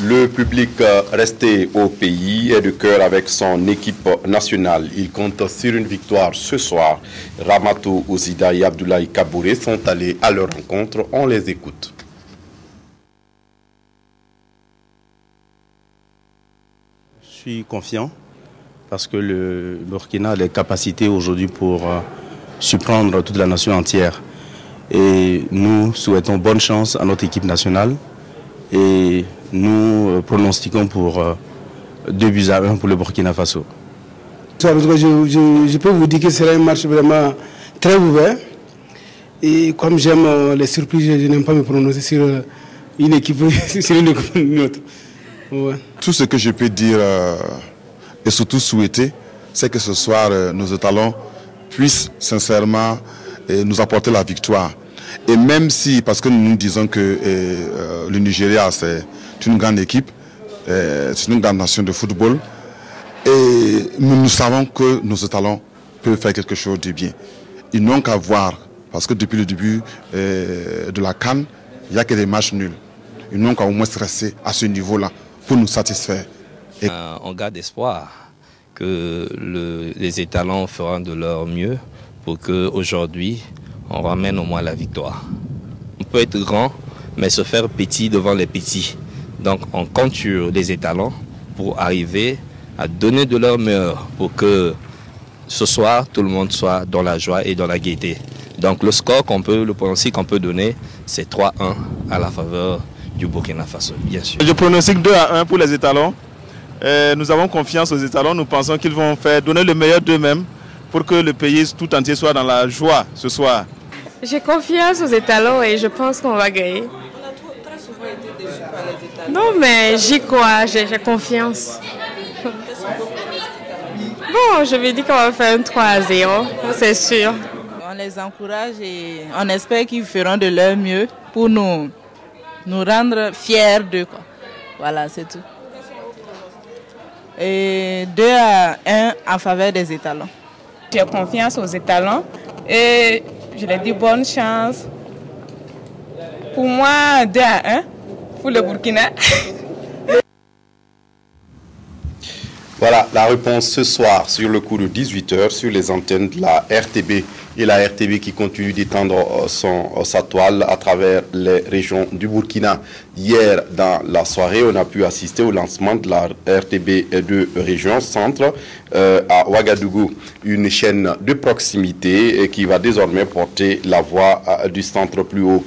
Le public resté au pays est de cœur avec son équipe nationale. Il compte sur une victoire ce soir. Ramato Ozida et Abdoulaye Kabouré sont allés à leur rencontre. On les écoute. Je suis confiant parce que le Burkina a les capacités aujourd'hui pour surprendre toute la nation entière. Et nous souhaitons bonne chance à notre équipe nationale et nous pronostiquons pour 2-1 pour le Burkina Faso. Je peux vous dire que ce sera un match vraiment très ouvert. Et comme j'aime les surprises, je n'aime pas me prononcer sur une équipe, sur une autre. Ouais. Tout ce que je peux dire et surtout souhaiter, c'est que ce soir, nos étalons puissent sincèrement nous apporter la victoire. Et même si, parce que nous disons que le Nigeria, c'est une grande équipe, c'est une grande nation de football, et nous savons que nos étalons peuvent faire quelque chose de bien. Ils n'ont qu'à voir, parce que depuis le début de la CAN, il n'y a que des matchs nuls. Ils n'ont qu'à au moins rester à ce niveau-là pour nous satisfaire. On garde espoir que les étalons feront de leur mieux pour qu'aujourd'hui, on ramène au moins la victoire. On peut être grand, mais se faire petit devant les petits. Donc on compte sur les étalons pour arriver à donner de leur meilleur pour que ce soir, tout le monde soit dans la joie et dans la gaieté. Donc le score le pronostic qu'on peut donner, c'est 3-1 à la faveur du Burkina Faso, bien sûr. Je pronostique 2-1 pour les étalons. Nous avons confiance aux étalons, nous pensons qu'ils vont donner le meilleur d'eux-mêmes pour que le pays tout entier soit dans la joie ce soir. J'ai confiance aux étalons et je pense qu'on va gagner. On a très souvent été déçus par les étalons. Non, mais j'y crois, j'ai confiance. Bon, je vais dire qu'on va faire un 3-0, c'est sûr. On les encourage et on espère qu'ils feront de leur mieux pour nous rendre fiers d'eux. Voilà, c'est tout. Et 2-1 en faveur des étalons. J'ai confiance aux étalons et je leur dis bonne chance. Pour moi, 2-1 pour le Burkina. Voilà la réponse ce soir sur le coup de 18h sur les antennes de la RTB. Et la RTB qui continue d'étendre sa toile à travers les régions du Burkina. Hier, dans la soirée, on a pu assister au lancement de la RTB de région centre à Ouagadougou. Une chaîne de proximité qui va désormais porter la voix du centre plus haut.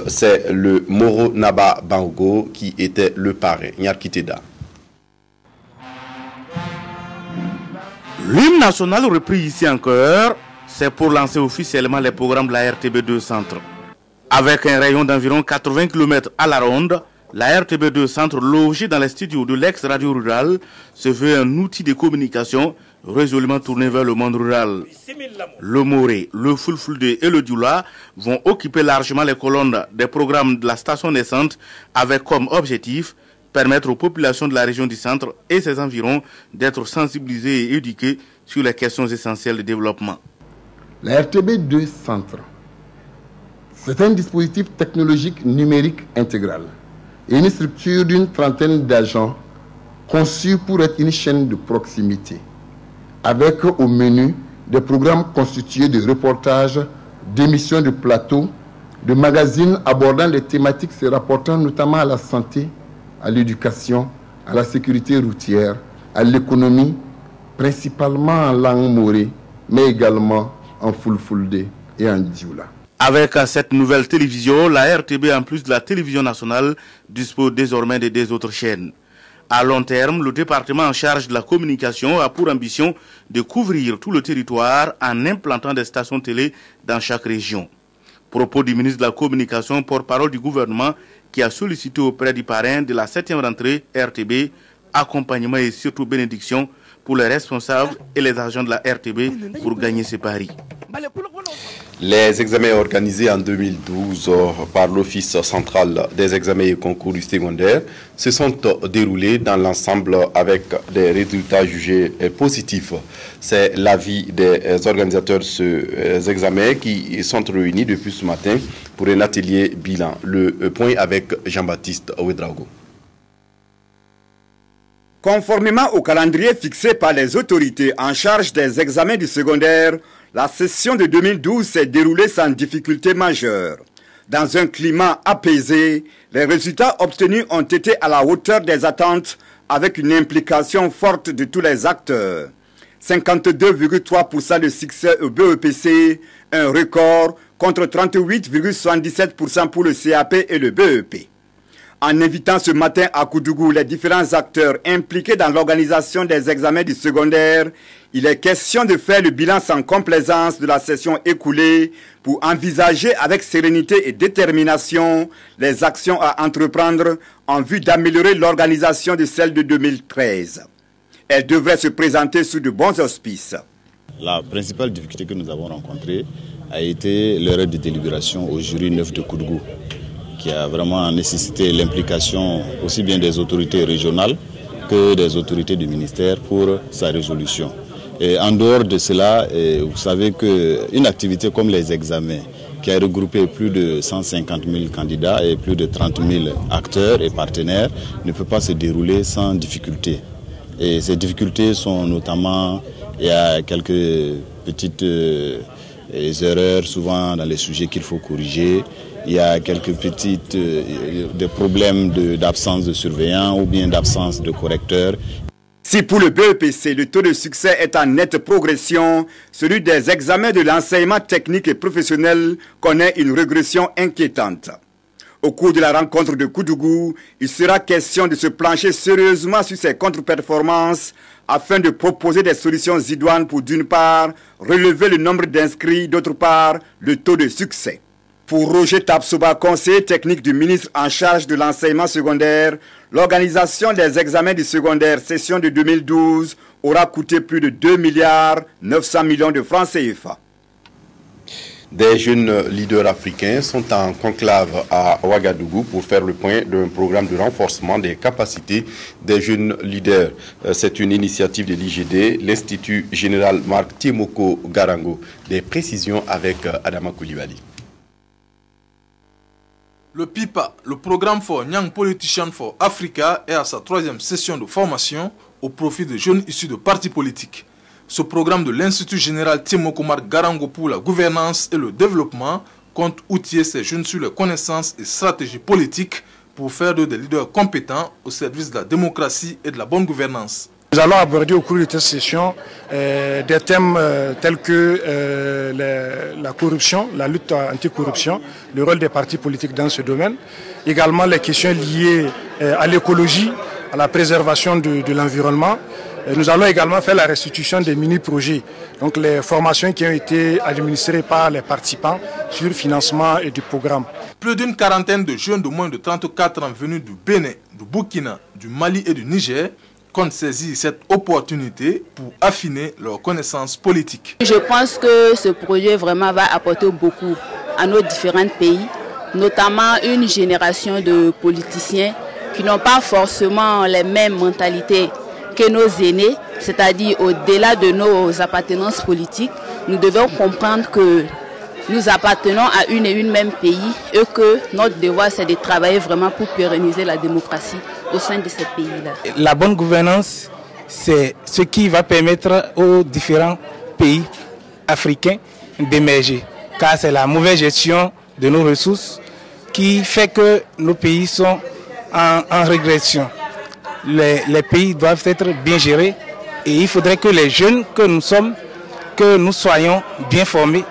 C'est le Moro Naba Bango qui était le parrain. Nyarkiteda. L'hymne national repris ici en chœur, c'est pour lancer officiellement les programmes de la RTB2 Centre. Avec un rayon d'environ 80 km à la ronde, la RTB2 Centre, logée dans les studios de l'ex-radio rural, se veut un outil de communication résolument tourné vers le monde rural. Le Moré, le Fulfulde et le Dioula vont occuper largement les colonnes des programmes de la station naissante avec comme objectif permettre aux populations de la région du centre et ses environs d'être sensibilisées et éduquées sur les questions essentielles de développement. La RTB2 Centre, c'est un dispositif technologique numérique intégral et une structure d'une trentaine d'agents conçue pour être une chaîne de proximité, avec au menu des programmes constitués de reportages, d'émissions de plateaux, de magazines abordant les thématiques se rapportant notamment à la santé, à l'éducation, à la sécurité routière, à l'économie, principalement en langue morée, mais également en Fulfulde et en Dioula. Avec cette nouvelle télévision, la RTB, en plus de la télévision nationale, dispose désormais de 2 autres chaînes. À long terme, le département en charge de la communication a pour ambition de couvrir tout le territoire en implantant des stations télé dans chaque région. Propos du ministre de la Communication, porte-parole du gouvernement, qui a sollicité auprès du parrain de la 7e rentrée RTB, accompagnement et surtout bénédiction pour les responsables et les agents de la RTB pour gagner ces paris. Les examens organisés en 2012 par l'Office central des examens et concours du secondaire se sont déroulés dans l'ensemble avec des résultats jugés positifs. C'est l'avis des organisateurs de ces examens qui sont réunis depuis ce matin pour un atelier bilan. Le point avec Jean-Baptiste Ouedraogo. Conformément au calendrier fixé par les autorités en charge des examens du secondaire, la session de 2012 s'est déroulée sans difficulté majeure. Dans un climat apaisé, les résultats obtenus ont été à la hauteur des attentes avec une implication forte de tous les acteurs. 52,3% de succès au BEPC, un record contre 38,77% pour le CAP et le BEP. En invitant ce matin à Koudougou les différents acteurs impliqués dans l'organisation des examens du secondaire, il est question de faire le bilan sans complaisance de la session écoulée pour envisager avec sérénité et détermination les actions à entreprendre en vue d'améliorer l'organisation de celle de 2013. Elle devrait se présenter sous de bons auspices. La principale difficulté que nous avons rencontrée a été l'erreur de délibération au jury 9 de Koudougou, qui a vraiment nécessité l'implication aussi bien des autorités régionales que des autorités du ministère pour sa résolution. Et en dehors de cela, vous savez qu'une activité comme les examens, qui a regroupé plus de 150 000 candidats et plus de 30 000 acteurs et partenaires, ne peut pas se dérouler sans difficulté. Et ces difficultés sont notamment, il y a quelques petites erreurs souvent dans les sujets qu'il faut corriger. Il y a quelques petites des problèmes d'absence de surveillants ou bien d'absence de correcteurs. Si pour le BEPC, le taux de succès est en nette progression, celui des examens de l'enseignement technique et professionnel connaît une régression inquiétante. Au cours de la rencontre de Koudougou, il sera question de se plancher sérieusement sur ces contre-performances afin de proposer des solutions idoines pour d'une part relever le nombre d'inscrits, d'autre part le taux de succès. Pour Roger Tapsoba, conseiller technique du ministre en charge de l'enseignement secondaire, l'organisation des examens du secondaire session de 2012 aura coûté plus de 2,9 milliards de francs CFA. Des jeunes leaders africains sont en conclave à Ouagadougou pour faire le point d'un programme de renforcement des capacités des jeunes leaders. C'est une initiative de l'IGD, l'Institut général Marc Timoko Garango. Des précisions avec Adama Koulibaly. Le PIPA, le programme for Young Politicians for Africa, est à sa 3e session de formation au profit de jeunes issus de partis politiques. Ce programme de l'Institut général Timoko Marc Garango pour la gouvernance et le développement compte outiller ces jeunes sur les connaissances et stratégies politiques pour faire d'eux des leaders compétents au service de la démocratie et de la bonne gouvernance. Nous allons aborder au cours de cette session des thèmes tels que la corruption, la lutte anticorruption, le rôle des partis politiques dans ce domaine, également les questions liées à l'écologie, à la préservation de l'environnement. Nous allons également faire la restitution des mini-projets, donc les formations qui ont été administrées par les participants sur le financement et du programme. Plus d'une quarantaine de jeunes de moins de 34 ans venus du Bénin, du Burkina, du Mali et du Niger comptent saisir cette opportunité pour affiner leurs connaissances politiques. Je pense que ce projet vraiment va apporter beaucoup à nos différents pays, notamment une génération de politiciens qui n'ont pas forcément les mêmes mentalités que nos aînés, c'est-à-dire au-delà de nos appartenances politiques, nous devons comprendre que nous appartenons à une et une même pays et que notre devoir c'est de travailler vraiment pour pérenniser la démocratie au sein de ces pays-là. La bonne gouvernance, c'est ce qui va permettre aux différents pays africains d'émerger, car c'est la mauvaise gestion de nos ressources qui fait que nos pays sont en régression. Les pays doivent être bien gérés et il faudrait que les jeunes que nous sommes, que nous soyons bien formés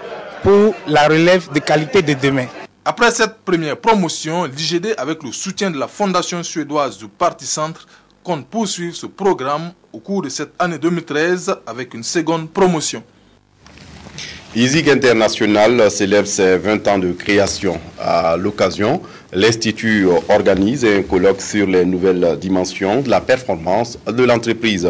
pour la relève de qualité de demain. Après cette première promotion, l'IGD, avec le soutien de la Fondation suédoise du Parti Centre, compte poursuivre ce programme au cours de cette année 2013 avec une seconde promotion. ISIG International célèbre ses 20 ans de création. À l'occasion, l'Institut organise un colloque sur les nouvelles dimensions de la performance de l'entreprise.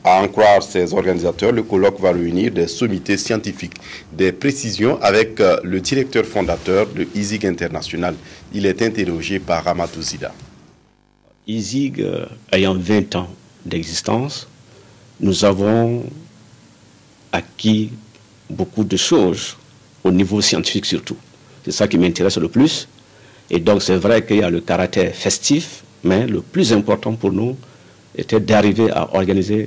À en croire ses organisateurs, le colloque va réunir des sommités scientifiques, des précisions avec le directeur fondateur de ISIG International. Il est interrogé par Ramatou Zida. ISIG ayant 20 ans d'existence, nous avons acquis beaucoup de choses, au niveau scientifique surtout. C'est ça qui m'intéresse le plus. Et donc c'est vrai qu'il y a le caractère festif, mais le plus important pour nous, était d'arriver à organiser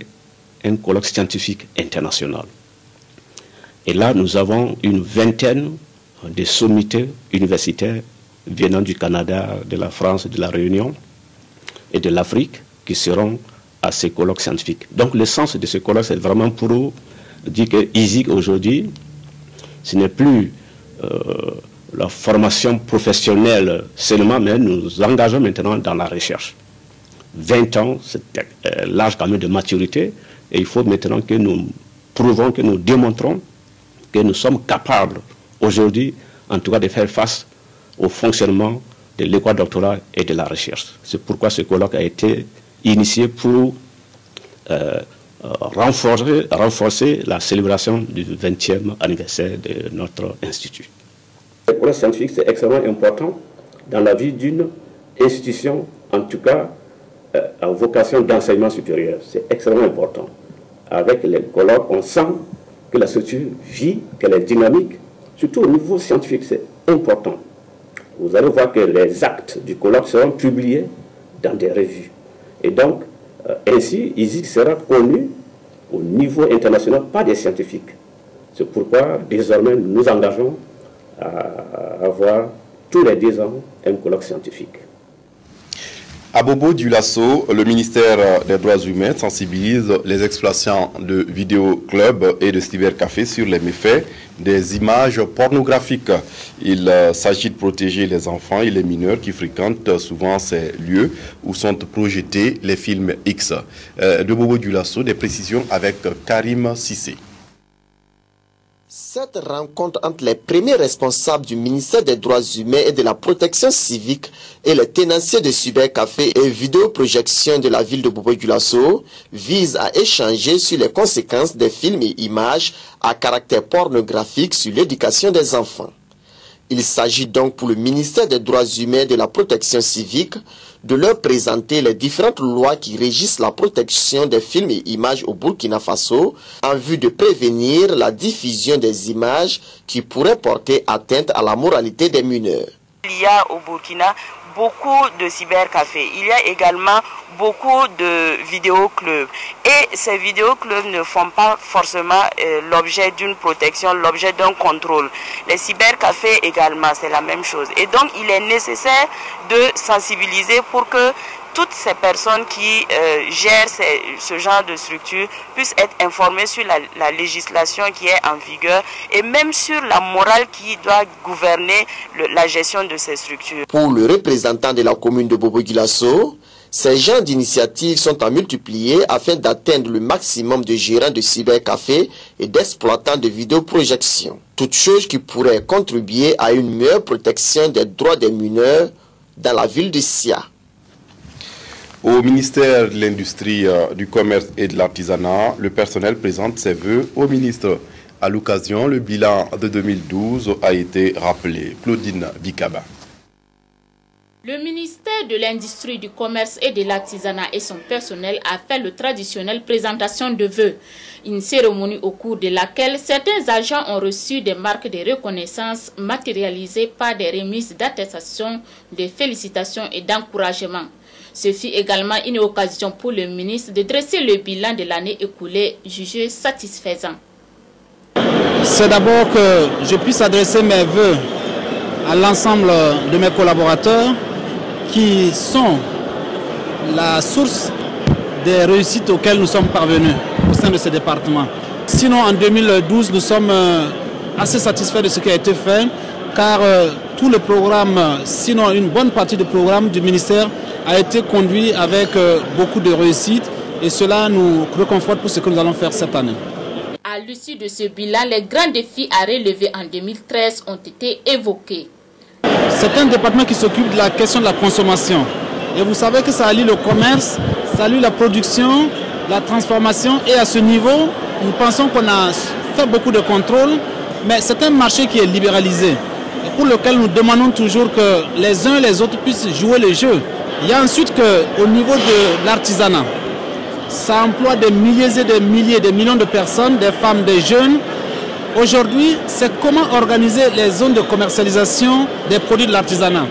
un colloque scientifique international. Et là, nous avons une vingtaine de sommités universitaires venant du Canada, de la France, de la Réunion et de l'Afrique qui seront à ces colloques scientifiques. Donc le sens de ce colloque, c'est vraiment pour dire que ISIG aujourd'hui, ce n'est plus la formation professionnelle seulement, mais nous nous engageons maintenant dans la recherche. 20 ans, c'est l'âge quand même de maturité, et il faut maintenant que nous prouvons, que nous démontrons que nous sommes capables aujourd'hui, en tout cas, de faire face au fonctionnement de l'école doctorat et de la recherche. C'est pourquoi ce colloque a été initié pour renforcer la célébration du 20e anniversaire de notre institut. Le colloque scientifique, c'est extrêmement important dans la vie d'une institution, en tout cas à vocation d'enseignement supérieur. C'est extrêmement important. Avec les colloques, on sent que la structure vit, qu'elle est dynamique, surtout au niveau scientifique, c'est important. Vous allez voir que les actes du colloque seront publiés dans des revues. Et donc, ainsi, ISIG sera connu au niveau international par des scientifiques. C'est pourquoi, désormais, nous nous engageons à avoir tous les 10 ans un colloque scientifique. À Bobo-Dioulasso, le ministère des Droits humains sensibilise les exploitants de vidéoclubs et de cybercafés sur les méfaits des images pornographiques. Il s'agit de protéger les enfants et les mineurs qui fréquentent souvent ces lieux où sont projetés les films X. De Bobo-Dioulasso, des précisions avec Karim Sissé. Cette rencontre entre les premiers responsables du ministère des Droits humains et de la protection civique et les tenanciers de cybercafés et vidéoprojections de la ville de Bobo-Dioulasso vise à échanger sur les conséquences des films et images à caractère pornographique sur l'éducation des enfants. Il s'agit donc pour le ministère des Droits humains et de la protection civique de leur présenter les différentes lois qui régissent la protection des films et images au Burkina Faso en vue de prévenir la diffusion des images qui pourraient porter atteinte à la moralité des mineurs. Il y a au Burkina beaucoup de cybercafés. Il y a également beaucoup de vidéoclubs. Et ces vidéoclubs ne font pas forcément l'objet d'une protection, l'objet d'un contrôle. Les cybercafés également, c'est la même chose. Et donc, il est nécessaire de sensibiliser pour que toutes ces personnes qui gèrent ce genre de structure puissent être informées sur la législation qui est en vigueur et même sur la morale qui doit gouverner la gestion de ces structures. Pour le représentant de la commune de Bobo-Dioulasso, ces genres d'initiatives sont à multiplier afin d'atteindre le maximum de gérants de cybercafés et d'exploitants de vidéoprojections. Toutes choses qui pourraient contribuer à une meilleure protection des droits des mineurs dans la ville de Sia. Au ministère de l'Industrie, du Commerce et de l'Artisanat, le personnel présente ses vœux au ministre. À l'occasion, le bilan de 2012 a été rappelé. Claudine Bikaba. Le ministère de l'Industrie, du Commerce et de l'Artisanat et son personnel a fait le traditionnel présentation de vœux. Une cérémonie au cours de laquelle certains agents ont reçu des marques de reconnaissance matérialisées par des remises d'attestation, de félicitations et d'encouragement. Ce fut également une occasion pour le ministre de dresser le bilan de l'année écoulée, jugé satisfaisant. C'est d'abord que je puisse adresser mes vœux à l'ensemble de mes collaborateurs qui sont la source des réussites auxquelles nous sommes parvenus au sein de ce département. Sinon, en 2012, nous sommes assez satisfaits de ce qui a été fait, car tout le programme, sinon une bonne partie du programme du ministère, a été conduit avec beaucoup de réussite et cela nous réconforte pour ce que nous allons faire cette année. À l'issue de ce bilan, les grands défis à relever en 2013 ont été évoqués. C'est un département qui s'occupe de la question de la consommation. Et vous savez que ça allie le commerce, ça allie la production, la transformation. Et à ce niveau, nous pensons qu'on a fait beaucoup de contrôles, mais c'est un marché qui est libéralisé. Et pour lequel nous demandons toujours que les uns et les autres puissent jouer le jeu. Il y a ensuite qu'au niveau de l'artisanat, ça emploie des milliers et des milliers, des millions de personnes, des femmes, des jeunes. Aujourd'hui, c'est comment organiser les zones de commercialisation des produits de l'artisanat.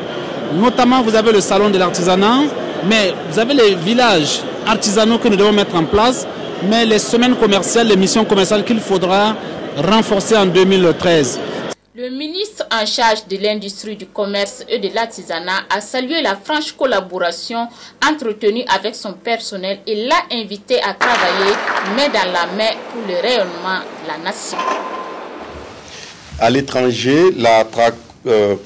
Notamment, vous avez le salon de l'artisanat, mais vous avez les villages artisanaux que nous devons mettre en place, mais les semaines commerciales, les missions commerciales qu'il faudra renforcer en 2013. Le ministre en charge de l'industrie, du commerce et de l'artisanat a salué la franche collaboration entretenue avec son personnel et l'a invité à travailler main dans la main pour le rayonnement de la nation. À l'étranger, la traque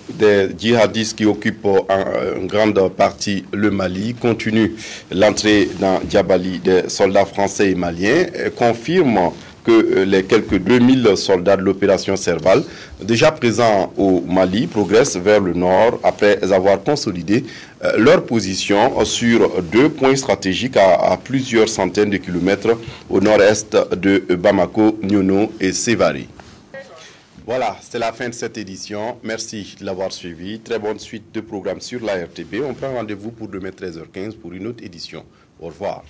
des djihadistes qui occupent en grande partie le Mali continue. L'entrée dans Diabali des soldats français et maliens confirme que les quelques 2000 soldats de l'opération Serval, déjà présents au Mali, progressent vers le nord après avoir consolidé leur position sur 2 points stratégiques à plusieurs centaines de kilomètres au nord-est de Bamako, Niono et Sévaré. Voilà, c'est la fin de cette édition. Merci de l'avoir suivi. Très bonne suite de programmes sur la RTB. On prend rendez-vous pour demain 13h15 pour une autre édition. Au revoir.